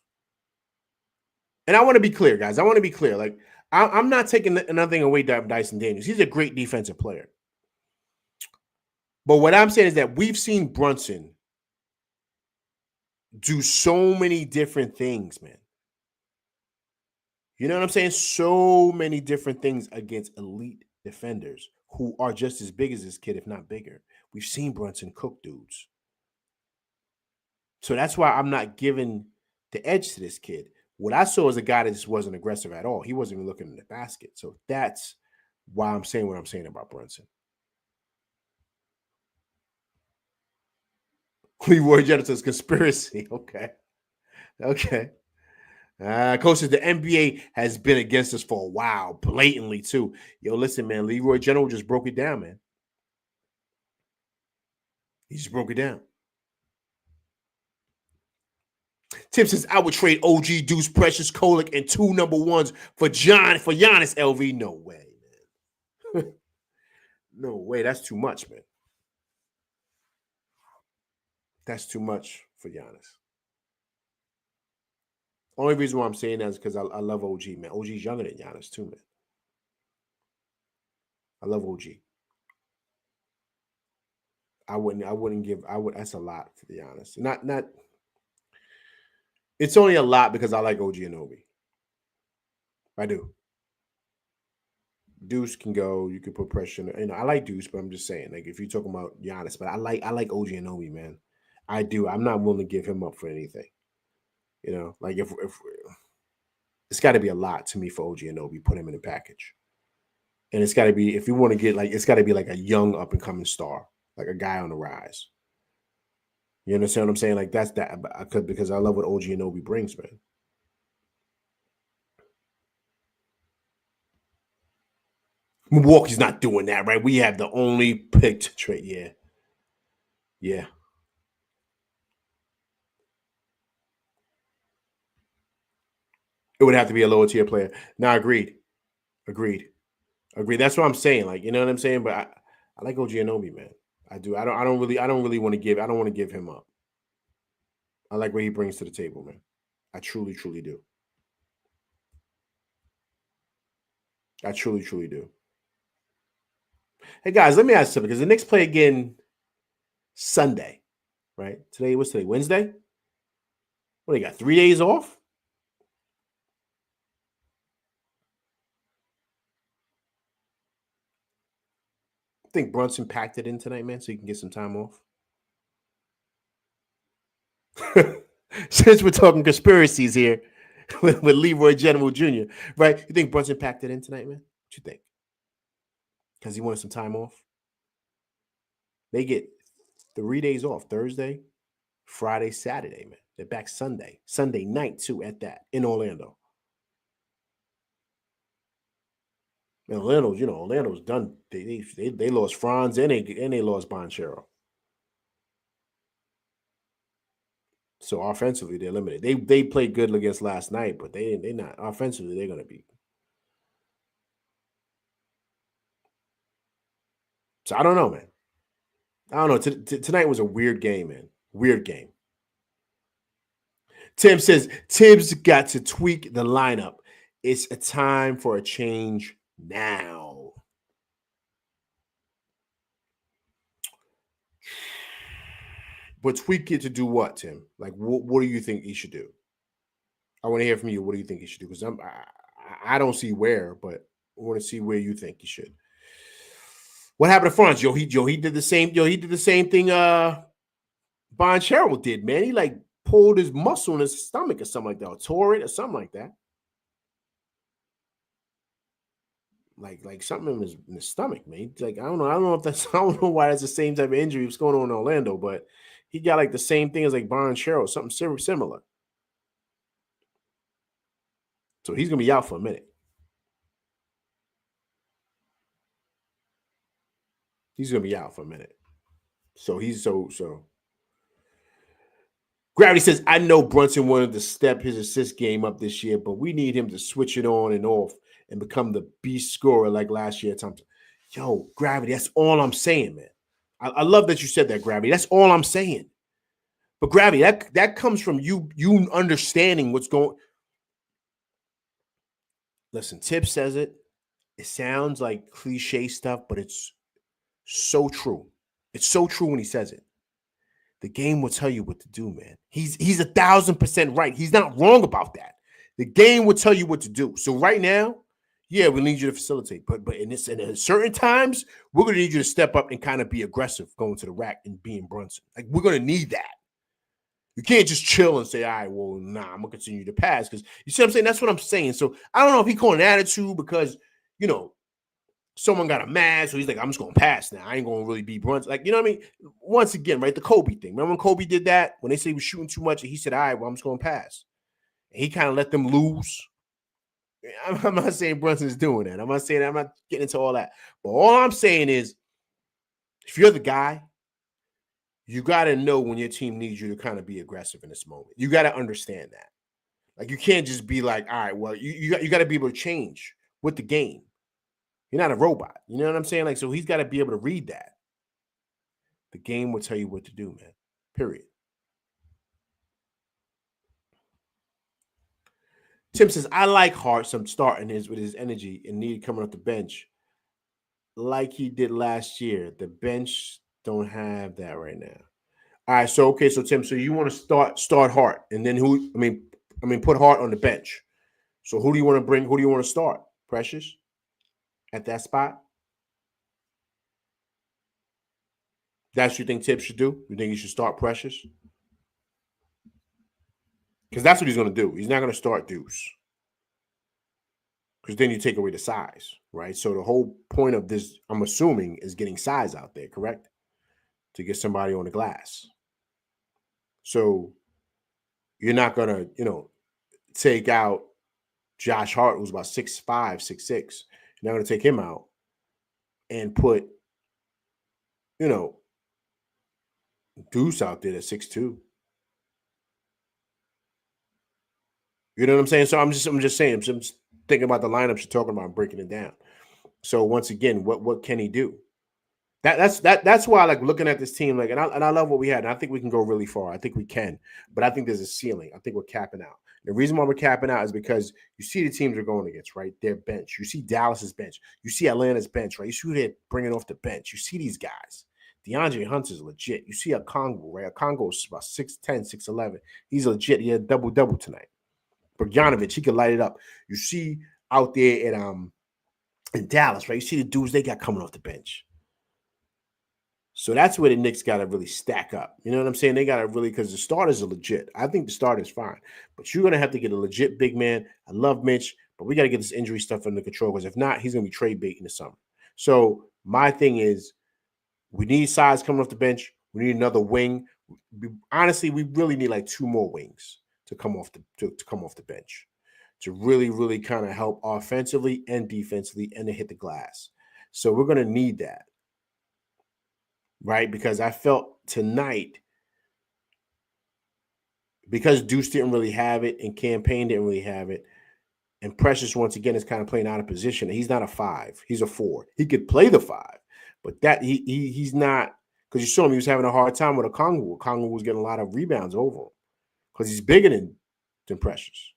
And I want to be clear, guys. I want to be clear. Like, I'm not taking nothing away from Dyson Daniels. He's a great defensive player. But what I'm saying is that we've seen Brunson do so many different things, man. You know what I'm saying? So many different things against elite defenders who are just as big as this kid, if not bigger. We've seen Brunson cook dudes. So that's why I'm not giving the edge to this kid. What I saw was a guy that just wasn't aggressive at all. He wasn't even looking in the basket. So that's why I'm saying what I'm saying about Brunson. Leroy Jensen's conspiracy. Okay. Coach says the NBA has been against us for a while, blatantly too. Yo, listen, man, Leroy General just broke it down, man. He just broke it down. Tim says, I would trade OG, Deuce, Precious, Kolick, and 2 number 1s for Giannis, LV. No way, man. No way. That's too much, man. That's too much for Giannis. Only reason why I'm saying that is because I love OG, man. OG's younger than Giannis, too, man. I love OG. That's a lot, to be honest. Not it's only a lot because I like OG Anunoby. I do. Deuce can go. You can put pressure on. I like Deuce, but I'm just saying, like, if you're talking about Giannis, but I like OG Anunoby, man. I do. I'm not willing to give him up for anything. Like if it's got to be a lot to me for OG Anunoby, put him in a package, and it's got to be, if you want to get, like, it's got to be like a young up and coming star, like a guy on the rise. You understand what I'm saying? Like that's that. Because I love what OG Anunoby brings, man. Milwaukee's not doing that, right? We have the only picked trade. Yeah. It would have to be a lower tier player. Now, agreed. That's what I'm saying. Like, you know what I'm saying? But I like OG Anunoby, man. I do. I don't really want to give. I don't want to give him up. I like what he brings to the table, man. I truly do. I truly do. Hey guys, let me ask something, because the Knicks play again Sunday, right? What's today? Wednesday? What, they got 3 days off? I think Brunson packed it in tonight, man, so he can get some time off. Since we're talking conspiracies here with Leroy General Jr., right? You think Brunson packed it in tonight, man? What you think? Because he wanted some time off? They get 3 days off: Thursday, Friday, Saturday, man. They're back Sunday night too, at that, in Orlando. And Orlando's done. They lost Franz and they lost Bonchero. So offensively, they're limited. They played good against last night, but they're not offensively. They're gonna be. So I don't know, man. I don't know. Tonight was a weird game, man. Weird game. Tim says Tibbs got to tweak the lineup. It's a time for a change now. But tweak it to do what, Tim? Like, what do you think he should do? I want to hear from you. What do you think he should do? Because I don't see where, but I want to see where you think he should. What happened to Franz? He did the same. He did the same thing. Bonchero did, man. He like pulled his muscle in his stomach or something like that, or tore it or something like that. Like something in his stomach, man. Like I don't know. I don't know if that's I don't know why that's the same type of injury was going on in Orlando, but he got like the same thing as like Bonchero, something similar. So he's gonna be out for a minute. He's gonna be out for a minute. So he's so. Gravity says, I know Brunson wanted to step his assist game up this year, but we need him to switch it on and off and become the beast scorer like last year. Thompson. Yo, Gravity, that's all I'm saying, man. I love that you said that, Gravity. That's all I'm saying. But Gravity, that comes from you understanding what's going. Listen, Tip says it. It sounds like cliche stuff, but it's so true. It's so true when he says it. The game will tell you what to do, man. He's 1,000% right. He's not wrong about that. The game will tell you what to do. So right now, yeah, we need you to facilitate, but in certain times, we're gonna need you to step up and kind of be aggressive, going to the rack and being Brunson. Like we're gonna need that. You can't just chill and say, all right, well, nah, I'm gonna continue to pass because you see what I'm saying. That's what I'm saying. So I don't know if he calling an attitude because someone got a mad, so he's like, I'm just gonna pass now. I ain't gonna really be Brunson. Like, you know what I mean? Once again, right? The Kobe thing. Remember when Kobe did that? When they say he was shooting too much, and he said, all right, well, I'm just gonna pass. And he kind of let them lose. I'm not saying Brunson's doing that. I'm not getting into all that. But all I'm saying is, if you're the guy, you gotta know when your team needs you to kind of be aggressive in this moment. You gotta understand that. Like, you can't just be like, all right, well, you got to be able to change with the game. You're not a robot. You know what I'm saying? Like, so he's got to be able to read that. The game will tell you what to do, man. Period. Tim says, I like Hart some starting with his energy and need coming off the bench like he did last year. The bench don't have that right now. All right, so okay, so Tim, so you want to start Hart, and then who? Put Hart on the bench. So who do you want to bring? Who do you want to start? Precious at that spot. That's what you think Tibbs should do? You think he should start Precious? Because that's what he's going to do. He's not going to start Deuce. Because then you take away the size, right? So the whole point of this, I'm assuming, is getting size out there, correct? To get somebody on the glass. So you're not going to, take out Josh Hart, who's about 6'5", 6'6". You're not going to take him out and put, Deuce out there at 6'2". You know what I'm saying? So I'm just saying, I'm just thinking about the lineups you're talking about, breaking it down. So once again, what can he do? That's why I like looking at this team, like, and I love what we had. And I think we can go really far. I think we can, but I think there's a ceiling. I think we're capping out. The reason why we're capping out is because you see the teams we're going against, right? Their bench. You see Dallas's bench. You see Atlanta's bench, right? You see who they're bringing off the bench. You see these guys. DeAndre Hunt is legit. You see a Congo, right? A Congo is about 6'10", 6'11". He's legit. He had a double tonight. Bogdanovic, he could light it up. You see out there in Dallas, right? You see the dudes they got coming off the bench. So that's where the Knicks got to really stack up. You know what I'm saying? They got to really, because the starters are legit. I think the starters fine, but you're going to have to get a legit big man. I love Mitch, but we got to get this injury stuff under control, because if not, he's going to be trade bait in the summer. So my thing is, we need size coming off the bench. We need another wing. Honestly, we really need like 2 more wings to come off the bench to really, really kind of help offensively and defensively and to hit the glass. So we're going to need that. Right? Because I felt tonight, because Deuce didn't really have it and Campaign didn't really have it, and Precious once again is kind of playing out of position. He's not a 5. He's a 4. He could play the 5, but that he's not, because you saw him, he was having a hard time with a Congo. Congo was getting a lot of rebounds over him because he's bigger than Precious.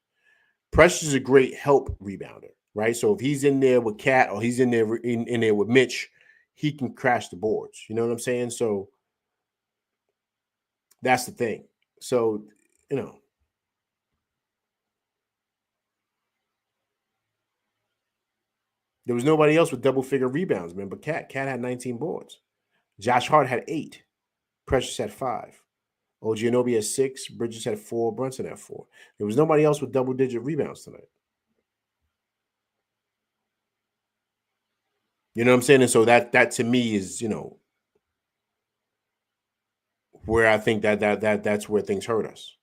Precious is a great help rebounder, right? So if he's in there with Cat or he's in there in there with Mitch, he can crash the boards. You know what I'm saying? So that's the thing. So, there was nobody else with double-figure rebounds, man, but Cat. Cat had 19 boards. Josh Hart had 8. Precious had 5. Anunoby had 6, Bridges had 4, Brunson had 4. There was nobody else with double-digit rebounds tonight. You know what I'm saying? And so that to me is, where I think that's where things hurt us.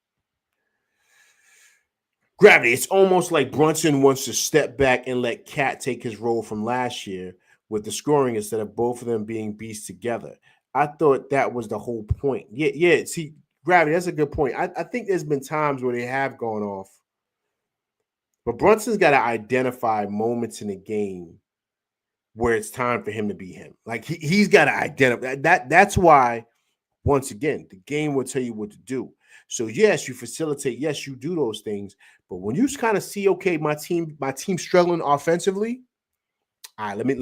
Gravity. It's almost like Brunson wants to step back and let Cat take his role from last year with the scoring instead of both of them being beasts together. I thought that was the whole point. Yeah. See, Gravity, that's a good point. I think there's been times where they have gone off, but Brunson's got to identify moments in the game where it's time for him to be him. Like he's got to identify that. That's why, once again, the game will tell you what to do. So yes, you facilitate. Yes, you do those things. But when you kind of see, okay, my team struggling offensively, all right, let me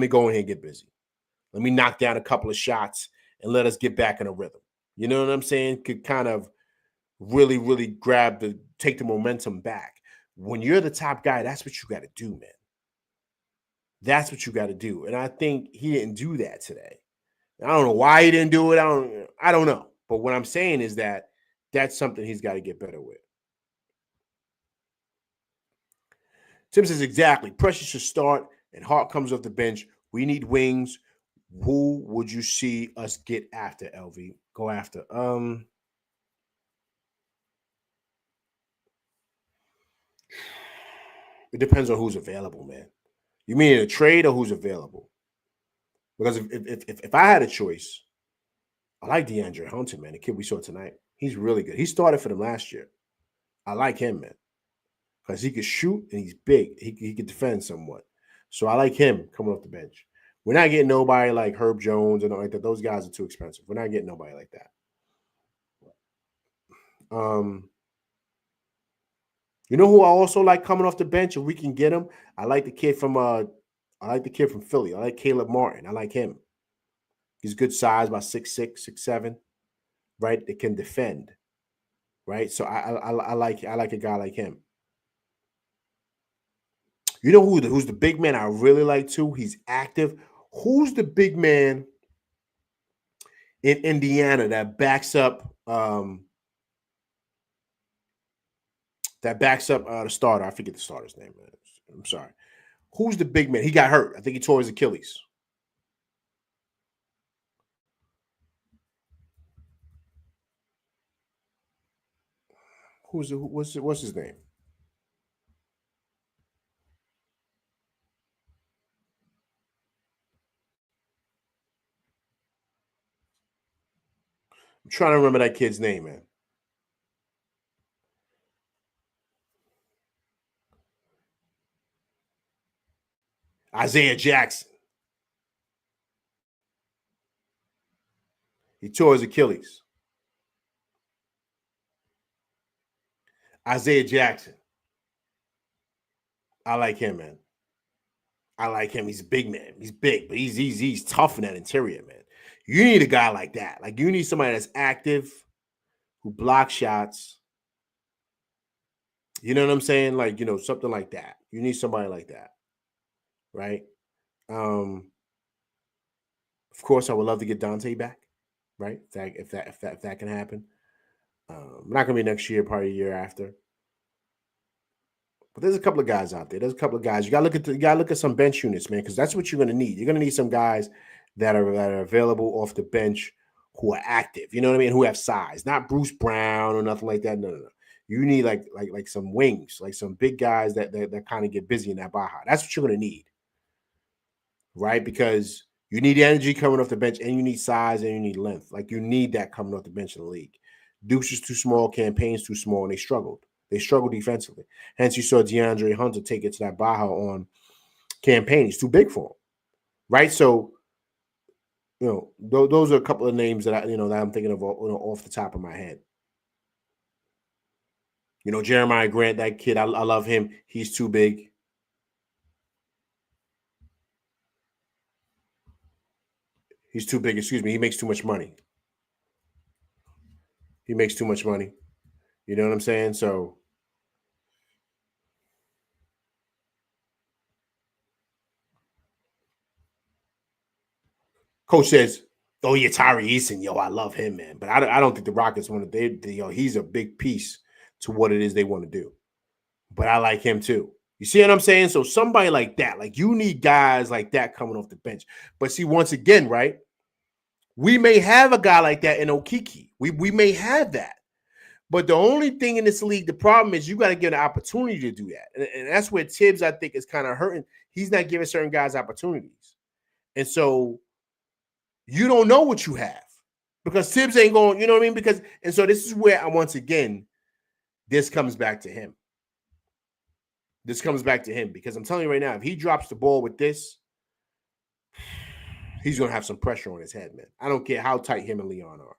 go in here and get busy. Let me knock down a couple of shots and let us get back in a rhythm. You know what I'm saying? Could kind of really, really take the momentum back. When you're the top guy, that's what you got to do, man. That's what you got to do. And I think he didn't do that today. I don't know why he didn't do it. I don't know. But what I'm saying is that that's something he's got to get better with. Tim says exactly. Pressure should start, and Hart comes off the bench. We need wings. Who would you see us get after, LV? Go after. It depends on who's available, man. You mean in a trade or who's available? Because if I had a choice, I like DeAndre Hunter, man. The kid we saw tonight. He's really good. He started for them last year. I like him, man. Because he could shoot and he's big. He could defend somewhat. So I like him coming off the bench. We're not getting nobody like Herb Jones and all like that. Those guys are too expensive. We're not getting nobody like that. You know who I also like coming off the bench if we can get him? I like the kid from Philly. I like Caleb Martin. I like him. He's good size, about 6'6", 6'7", right? That can defend. Right? So I like a guy like him. You know who's the big man I really like too? He's active. Who's the big man in Indiana that backs up the starter? I forget the starter's name, man. I'm sorry. Who's the big man? He got hurt. I think he tore his Achilles. What's his name? I'm trying to remember that kid's name, man. Isaiah Jackson. He tore his Achilles. Isaiah Jackson. I like him, man. I like him. He's a big man. He's big, but he's tough in that interior, man. You need a guy like that. Like you need somebody that's active, who blocks shots. You know what I'm saying? Like, something like that. You need somebody like that. Right? Of course, I would love to get Dante back. Right? If that can happen. Not gonna be next year, probably a year after. But there's a couple of guys out there. There's a couple of guys. You gotta look at some bench units, man, because that's what you're gonna need. You're gonna need some guys that are available off the bench who are active. You know what I mean? Who have size, not Bruce Brown or nothing like that. No. You need like some wings, like some big guys that kind of get busy in that Baja. That's what you're gonna need, right? Because you need energy coming off the bench, and you need size, and you need length. Like you need that coming off the bench in the league. Deuce is too small, Campaign's too small, and they struggled. They struggled defensively. Hence, you saw DeAndre Hunter take it to that Baja on Campaign. He's too big for him, right? So, those are a couple of names that I'm thinking of, off the top of my head. Jeremiah Grant, that kid, I love him. He's too big. He's too big. Excuse me. He makes too much money. He makes too much money. You know what I'm saying? So, Coach says Oh yeah, Tyree Eason, yo, I love him, man. But I don't think the Rockets want to. He's a big piece to what it is they want to do. But I like him too. You see what I'm saying? So somebody like that, like you need guys like that coming off the bench. But see, once again, right? We may have a guy like that in Okiki. We may have that. But the only thing in this league, the problem is you got to get an opportunity to do that. And that's where Tibbs, I think, is kind of hurting. He's not giving certain guys opportunities. And so you don't know what you have because Tibbs ain't going, you know what I mean? And so this is where once again, this comes back to him. This comes back to him because I'm telling you right now, if he drops the ball with this, he's going to have some pressure on his head, man. I don't care how tight him and Leon are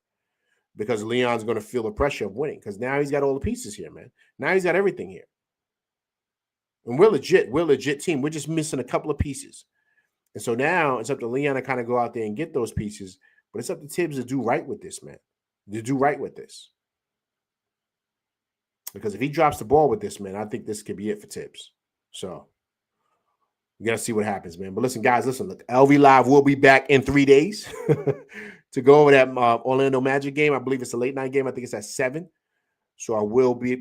because Leon's going to feel the pressure of winning because now he's got all the pieces here, man. Now he's got everything here. And we're legit. We're a legit team. We're just missing a couple of pieces. And so now it's up to Leon to kind of go out there and get those pieces. But it's up to Tibbs to do right with this, man. To do right with this. Because if he drops the ball with this, man, I think this could be it for Tibbs. So we got to see what happens, man. But listen, guys, look, LV Live will be back in 3 days to go over that Orlando Magic game. I believe it's a late night game. I think it's at 7. So I will be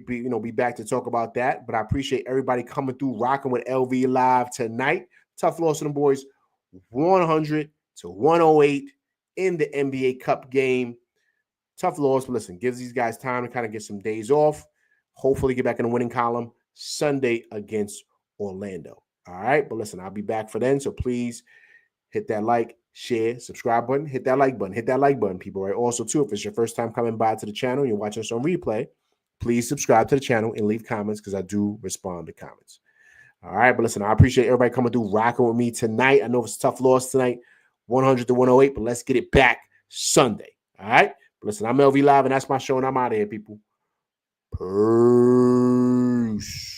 back to talk about that. But I appreciate everybody coming through, rocking with LV Live tonight. Tough loss to them boys, 100-108 in the NBA Cup game. Tough loss, but listen, gives these guys time to kind of get some days off. Hopefully get back in the winning column Sunday against Orlando. All right, but listen, I'll be back for then. So please hit that like, share, subscribe button, hit that like button, people. Right. Also, too, if it's your first time coming by to the channel and you're watching us on replay, please subscribe to the channel and leave comments because I do respond to comments. All right, but listen, I appreciate everybody coming through, rocking with me tonight. I know it's a tough loss tonight, 100-108, but let's get it back Sunday. All right, but listen, I'm LV Live, and that's my show, and I'm out of here, people. Peace.